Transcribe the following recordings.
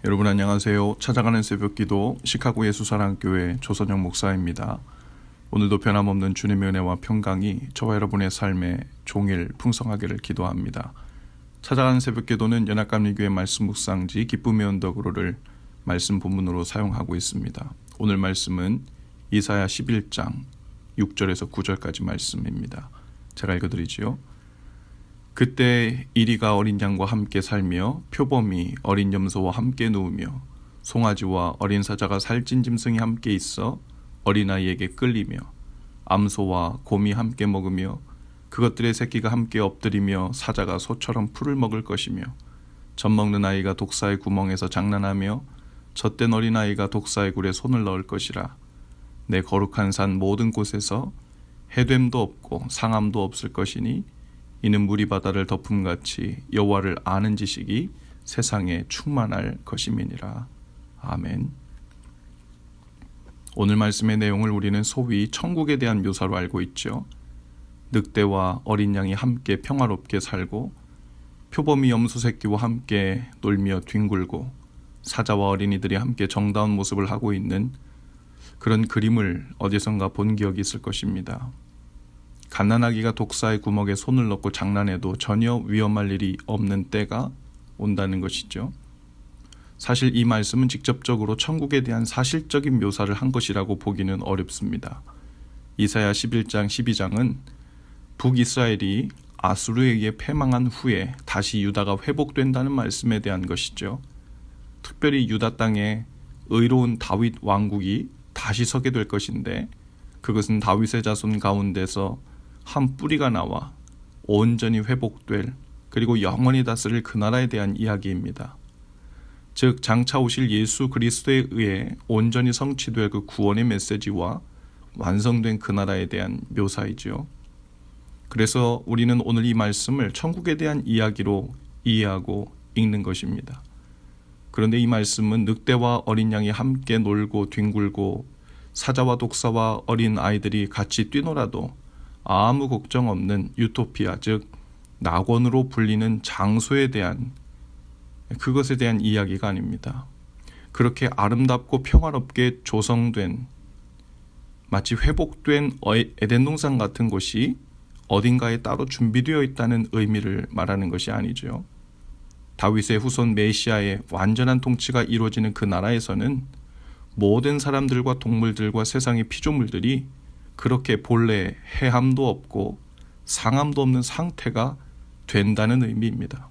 여러분 안녕하세요. 찾아가는 새벽기도 시카고 예수사랑교회 조선영 목사입니다. 오늘도 변함없는 주님의 은혜와 평강이 저와 여러분의 삶에 종일 풍성하기를 기도합니다. 찾아가는 새벽기도는 연합감리교회 말씀 묵상지 기쁨의 언덕으로를 말씀 본문으로 사용하고 있습니다. 오늘 말씀은 이사야 11장 6절에서 9절까지 말씀입니다. 제가 읽어드리지요. 그때 이리가 어린 양과 함께 살며 표범이 어린 염소와 함께 누우며 송아지와 어린 사자가 살찐 짐승이 함께 있어 어린아이에게 끌리며 암소와 곰이 함께 먹으며 그것들의 새끼가 함께 엎드리며 사자가 소처럼 풀을 먹을 것이며 젖 먹는 아이가 독사의 구멍에서 장난하며 젖된 어린아이가 독사의 굴에 손을 넣을 것이라. 내 거룩한 산 모든 곳에서 해됨도 없고 상함도 없을 것이니 이는 물이 바다를 덮음같이 여호와를 아는 지식이 세상에 충만할 것임이니라. 아멘. 오늘 말씀의 내용을 우리는 소위 천국에 대한 묘사로 알고 있죠. 늑대와 어린 양이 함께 평화롭게 살고 표범이 염소 새끼와 함께 놀며 뒹굴고 사자와 어린이들이 함께 정다운 모습을 하고 있는 그런 그림을 어디선가 본 기억이 있을 것입니다. 갓난아기가 독사의 구멍에 손을 넣고 장난해도 전혀 위험할 일이 없는 때가 온다는 것이죠. 사실 이 말씀은 직접적으로 천국에 대한 사실적인 묘사를 한 것이라고 보기는 어렵습니다. 이사야 11장 12장은 북이스라엘이 아수르에 의해 패망한 후에 다시 유다가 회복된다는 말씀에 대한 것이죠. 특별히 유다 땅에 의로운 다윗 왕국이 다시 서게 될 것인데 그것은 다윗의 자손 가운데서 한 뿌리가 나와 온전히 회복될 그리고 영원히 다스릴 그 나라에 대한 이야기입니다. 즉 장차 오실 예수 그리스도에 의해 온전히 성취될 그 구원의 메시지와 완성된 그 나라에 대한 묘사이지요. 그래서 우리는 오늘 이 말씀을 천국에 대한 이야기로 이해하고 읽는 것입니다. 그런데 이 말씀은 늑대와 어린 양이 함께 놀고 뒹굴고 사자와 독사와 어린 아이들이 같이 뛰놀아도 아무 걱정 없는 유토피아, 즉 낙원으로 불리는 장소에 대한 그것에 대한 이야기가 아닙니다. 그렇게 아름답고 평화롭게 조성된 마치 회복된 에덴 동산 같은 곳이 어딘가에 따로 준비되어 있다는 의미를 말하는 것이 아니죠. 다윗의 후손 메시아의 완전한 통치가 이루어지는 그 나라에서는 모든 사람들과 동물들과 세상의 피조물들이 그렇게 본래 해함도 없고 상함도 없는 상태가 된다는 의미입니다.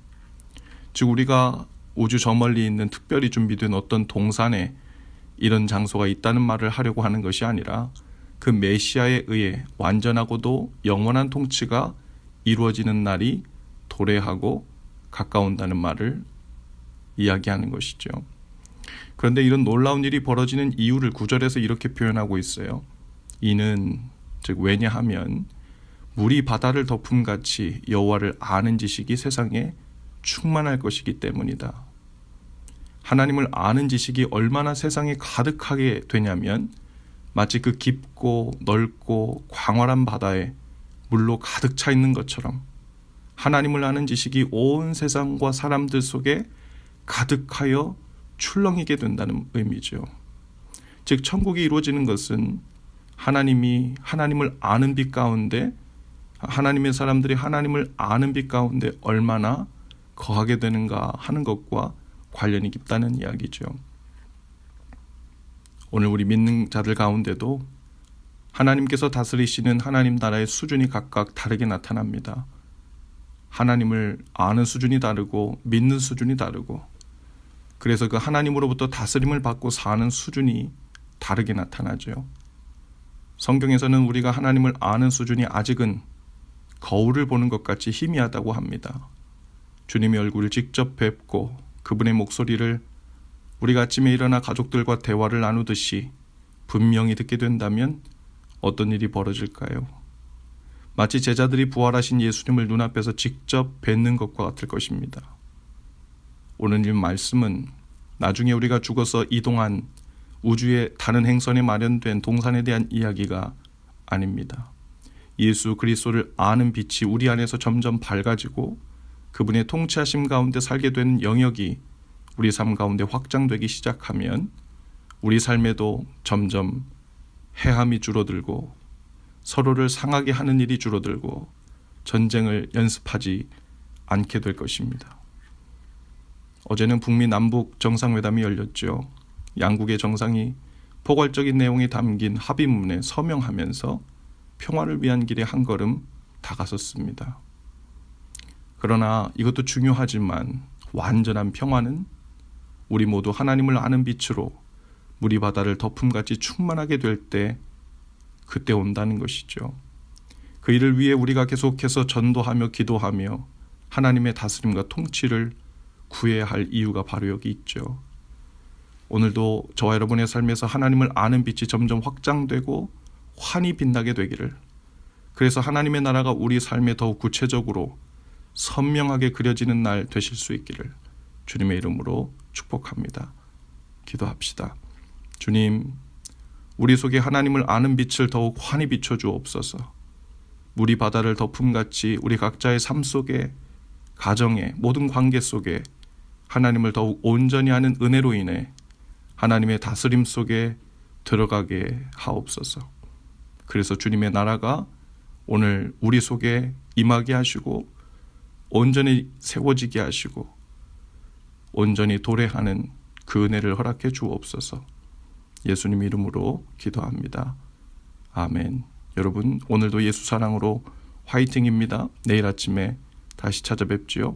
즉 우리가 우주 저 멀리 있는 특별히 준비된 어떤 동산에 이런 장소가 있다는 말을 하려고 하는 것이 아니라 그 메시아에 의해 완전하고도 영원한 통치가 이루어지는 날이 도래하고 가까운다는 말을 이야기하는 것이죠. 그런데 이런 놀라운 일이 벌어지는 이유를 9절에서 이렇게 표현하고 있어요. 이는 즉 왜냐하면 물이 바다를 덮음같이 여호와를 아는 지식이 세상에 충만할 것이기 때문이다. 하나님을 아는 지식이 얼마나 세상에 가득하게 되냐면 마치 그 깊고 넓고 광활한 바다에 물로 가득 차 있는 것처럼 하나님을 아는 지식이 온 세상과 사람들 속에 가득하여 출렁이게 된다는 의미죠. 즉 천국이 이루어지는 것은 하나님이 하나님을 아는 빛 가운데 하나님의 사람들이 하나님을 아는 빛 가운데 얼마나 거하게 되는가 하는 것과 관련이 깊다는 이야기죠. 오늘 우리 믿는 자들 가운데도 하나님께서 다스리시는 하나님 나라의 수준이 각각 다르게 나타납니다. 하나님을 아는 수준이 다르고 믿는 수준이 다르고 그래서 그 하나님으로부터 다스림을 받고 사는 수준이 다르게 나타나죠. 성경에서는 우리가 하나님을 아는 수준이 아직은 거울을 보는 것 같이 희미하다고 합니다. 주님의 얼굴을 직접 뵙고 그분의 목소리를 우리가 아침에 일어나 가족들과 대화를 나누듯이 분명히 듣게 된다면 어떤 일이 벌어질까요? 마치 제자들이 부활하신 예수님을 눈앞에서 직접 뵙는 것과 같을 것입니다. 오늘 이 말씀은 나중에 우리가 죽어서 이동한 우주의 다른 행선에 마련된 동산에 대한 이야기가 아닙니다. 예수 그리스도를 아는 빛이 우리 안에서 점점 밝아지고 그분의 통치하심 가운데 살게 되는 영역이 우리 삶 가운데 확장되기 시작하면 우리 삶에도 점점 해함이 줄어들고 서로를 상하게 하는 일이 줄어들고 전쟁을 연습하지 않게 될 것입니다. 어제는 북미 남북 정상회담이 열렸죠. 양국의 정상이 포괄적인 내용이 담긴 합의문에 서명하면서 평화를 위한 길에 한 걸음 다가섰습니다. 그러나 이것도 중요하지만 완전한 평화는 우리 모두 하나님을 아는 빛으로 물이 바다를 덮음같이 충만하게 될 때 그때 온다는 것이죠. 그 일을 위해 우리가 계속해서 전도하며 기도하며 하나님의 다스림과 통치를 구해야 할 이유가 바로 여기 있죠. 오늘도 저와 여러분의 삶에서 하나님을 아는 빛이 점점 확장되고 환히 빛나게 되기를, 그래서 하나님의 나라가 우리 삶에 더욱 구체적으로 선명하게 그려지는 날 되실 수 있기를 주님의 이름으로 축복합니다. 기도합시다. 주님, 우리 속에 하나님을 아는 빛을 더욱 환히 비춰주옵소서. 물이 바다를 덮음같이 우리 각자의 삶 속에, 가정에, 모든 관계 속에 하나님을 더욱 온전히 아는 은혜로 인해 하나님의 다스림 속에 들어가게 하옵소서. 그래서 주님의 나라가 오늘 우리 속에 임하게 하시고 온전히 세워지게 하시고 온전히 도래하는 그 은혜를 허락해 주옵소서. 예수님 이름으로 기도합니다. 아멘. 여러분, 오늘도 예수 사랑으로 화이팅입니다. 내일 아침에 다시 찾아뵙지요.